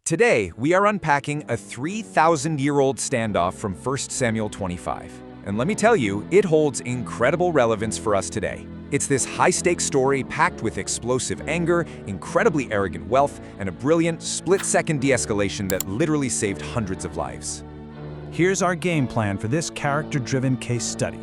Today, we are unpacking a 3,000-year-old standoff from 1 Samuel 25. And let me tell you, it holds incredible relevance for us today. It's this high-stakes story packed with explosive anger, incredibly arrogant wealth, and a brilliant, split-second de-escalation that literally saved hundreds of lives. Here's our game plan for this character-driven case study.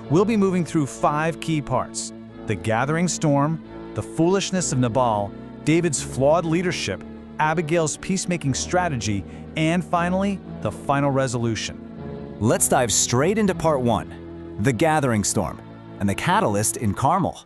We'll be moving through 5 key parts: the gathering storm, the foolishness of Nabal, David's flawed leadership, Abigail's peacemaking strategy, and finally, the final resolution. Let's dive straight into part 1, the gathering storm, and the catalyst in Carmel.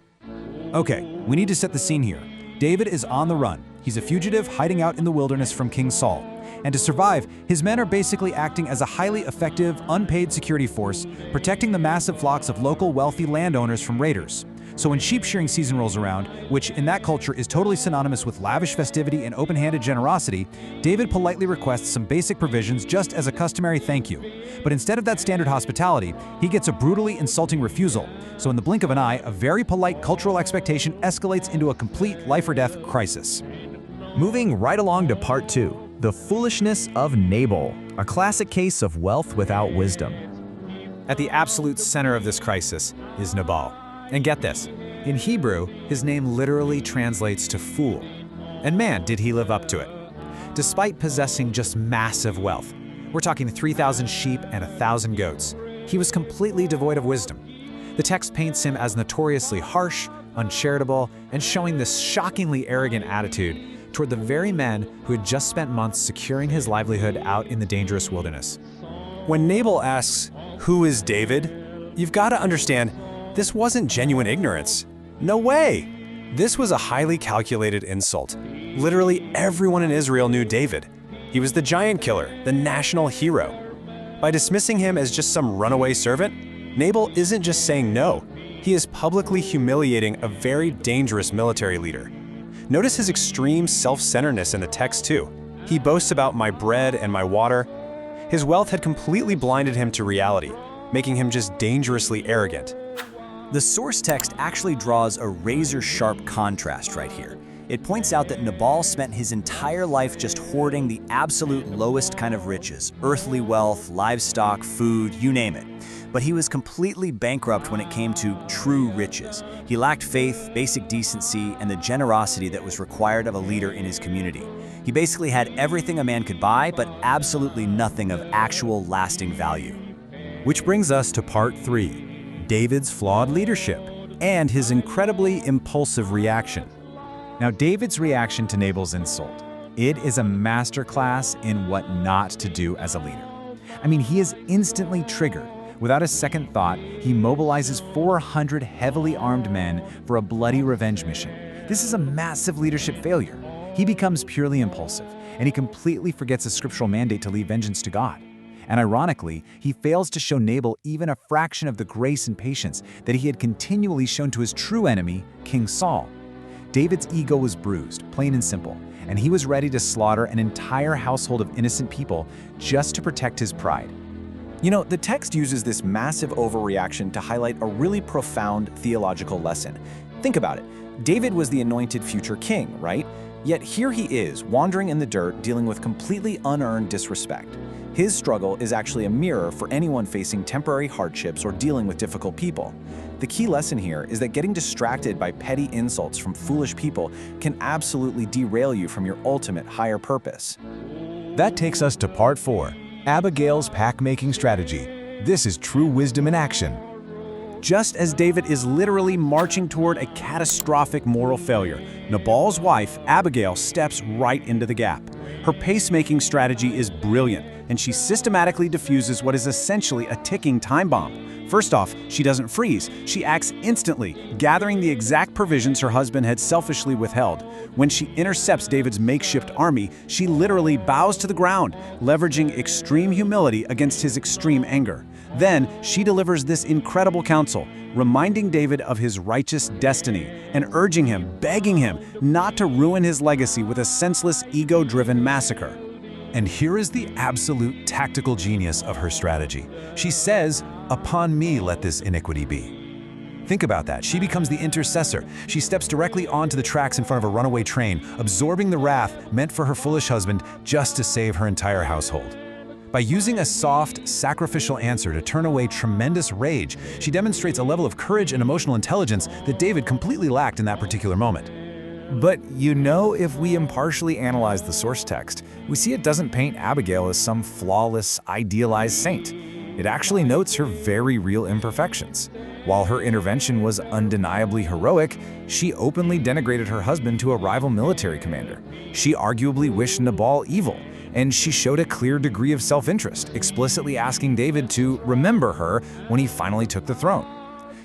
Okay, we need to set the scene here. David is on the run. He's a fugitive hiding out in the wilderness from King Saul. And to survive, his men are basically acting as a highly effective, unpaid security force, protecting the massive flocks of local wealthy landowners from raiders. So when sheep shearing season rolls around, which in that culture is totally synonymous with lavish festivity and open-handed generosity, David politely requests some basic provisions just as a customary thank you. But instead of that standard hospitality, he gets a brutally insulting refusal. So in the blink of an eye, a very polite cultural expectation escalates into a complete life-or-death crisis. Moving right along to part 2, the foolishness of Nabal, a classic case of wealth without wisdom. At the absolute center of this crisis is Nabal. And get this, in Hebrew, his name literally translates to fool. And man, did he live up to it. Despite possessing just massive wealth, we're talking 3,000 sheep and 1,000 goats, he was completely devoid of wisdom. The text paints him as notoriously harsh, uncharitable, and showing this shockingly arrogant attitude toward the very men who had just spent months securing his livelihood out in the dangerous wilderness. When Nabal asks, "Who is David?" you've got to understand, this wasn't genuine ignorance. No way! This was a highly calculated insult. Literally everyone in Israel knew David. He was the giant killer, the national hero. By dismissing him as just some runaway servant, Nabal isn't just saying no. He is publicly humiliating a very dangerous military leader. Notice his extreme self-centeredness in the text too. He boasts about my bread and my water. His wealth had completely blinded him to reality, making him just dangerously arrogant. The source text actually draws a razor-sharp contrast right here. It points out that Nabal spent his entire life just hoarding the absolute lowest kind of riches, earthly wealth, livestock, food, you name it. But he was completely bankrupt when it came to true riches. He lacked faith, basic decency, and the generosity that was required of a leader in his community. He basically had everything a man could buy, but absolutely nothing of actual lasting value. Which brings us to part 3. David's flawed leadership and his incredibly impulsive reaction. Now, David's reaction to Nabal's insult, it is a masterclass in what not to do as a leader. I mean, he is instantly triggered. Without a second thought, he mobilizes 400 heavily armed men for a bloody revenge mission. This is a massive leadership failure. He becomes purely impulsive, and he completely forgets a scriptural mandate to leave vengeance to God. And ironically, he fails to show Nabal even a fraction of the grace and patience that he had continually shown to his true enemy, King Saul. David's ego was bruised, plain and simple, and he was ready to slaughter an entire household of innocent people just to protect his pride. You know, the text uses this massive overreaction to highlight a really profound theological lesson. Think about it. David was the anointed future king, right? Yet here he is, wandering in the dirt, dealing with completely unearned disrespect. His struggle is actually a mirror for anyone facing temporary hardships or dealing with difficult people. The key lesson here is that getting distracted by petty insults from foolish people can absolutely derail you from your ultimate higher purpose. That takes us to part 4, Abigail's pack-making strategy. This is true wisdom in action. Just as David is literally marching toward a catastrophic moral failure, Nabal's wife, Abigail, steps right into the gap. Her pacemaking strategy is brilliant, and she systematically diffuses what is essentially a ticking time bomb. First off, she doesn't freeze. She acts instantly, gathering the exact provisions her husband had selfishly withheld. When she intercepts David's makeshift army, she literally bows to the ground, leveraging extreme humility against his extreme anger. Then, she delivers this incredible counsel, reminding David of his righteous destiny and urging him, begging him, not to ruin his legacy with a senseless, ego-driven massacre. And here is the absolute tactical genius of her strategy. She says, "Upon me let this iniquity be." Think about that. She becomes the intercessor. She steps directly onto the tracks in front of a runaway train, absorbing the wrath meant for her foolish husband just to save her entire household. By using a soft, sacrificial answer to turn away tremendous rage, she demonstrates a level of courage and emotional intelligence that David completely lacked in that particular moment. But if we impartially analyze the source text, we see it doesn't paint Abigail as some flawless, idealized saint. It actually notes her very real imperfections. While her intervention was undeniably heroic, she openly denigrated her husband to a rival military commander. She arguably wished Nabal evil, and she showed a clear degree of self-interest, explicitly asking David to remember her when he finally took the throne.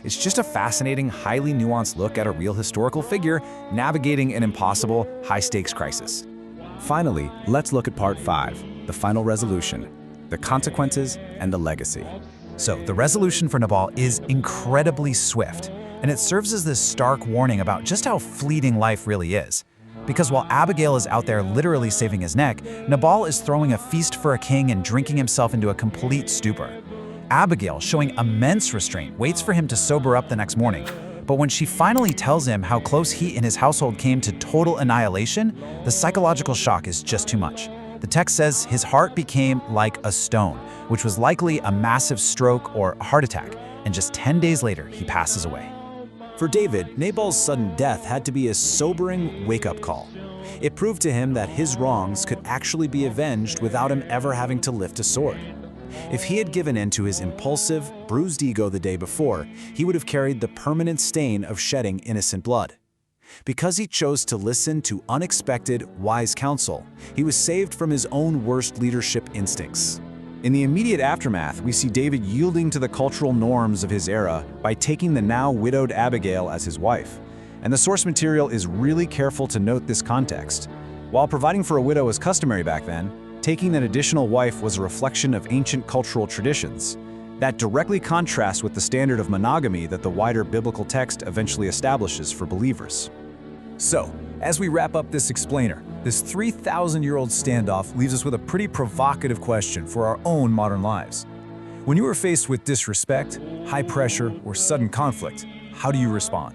It's just a fascinating, highly nuanced look at a real historical figure navigating an impossible, high-stakes crisis. Finally, let's look at part 5, the final resolution, the consequences and the legacy. So, the resolution for Nabal is incredibly swift, and it serves as this stark warning about just how fleeting life really is. Because while Abigail is out there literally saving his neck, Nabal is throwing a feast for a king and drinking himself into a complete stupor. Abigail, showing immense restraint, waits for him to sober up the next morning. But when she finally tells him how close he and his household came to total annihilation, the psychological shock is just too much. The text says his heart became like a stone, which was likely a massive stroke or a heart attack, and just 10 days later, he passes away. For David, Nabal's sudden death had to be a sobering wake-up call. It proved to him that his wrongs could actually be avenged without him ever having to lift a sword. If he had given in to his impulsive, bruised ego the day before, he would have carried the permanent stain of shedding innocent blood. Because he chose to listen to unexpected, wise counsel, he was saved from his own worst leadership instincts. In the immediate aftermath, we see David yielding to the cultural norms of his era by taking the now widowed Abigail as his wife. And the source material is really careful to note this context. While providing for a widow was customary back then, taking an additional wife was a reflection of ancient cultural traditions. That directly contrasts with the standard of monogamy that the wider biblical text eventually establishes for believers. So, as we wrap up this explainer, this 3,000-year-old standoff leaves us with a pretty provocative question for our own modern lives. When you are faced with disrespect, high pressure, or sudden conflict, how do you respond?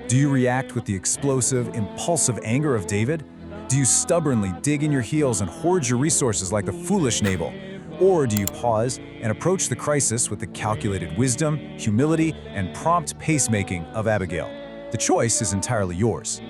Do you react with the explosive, impulsive anger of David? Do you stubbornly dig in your heels and hoard your resources like the foolish Nabal? Or do you pause and approach the crisis with the calculated wisdom, humility, and prompt pacemaking of Abigail? The choice is entirely yours.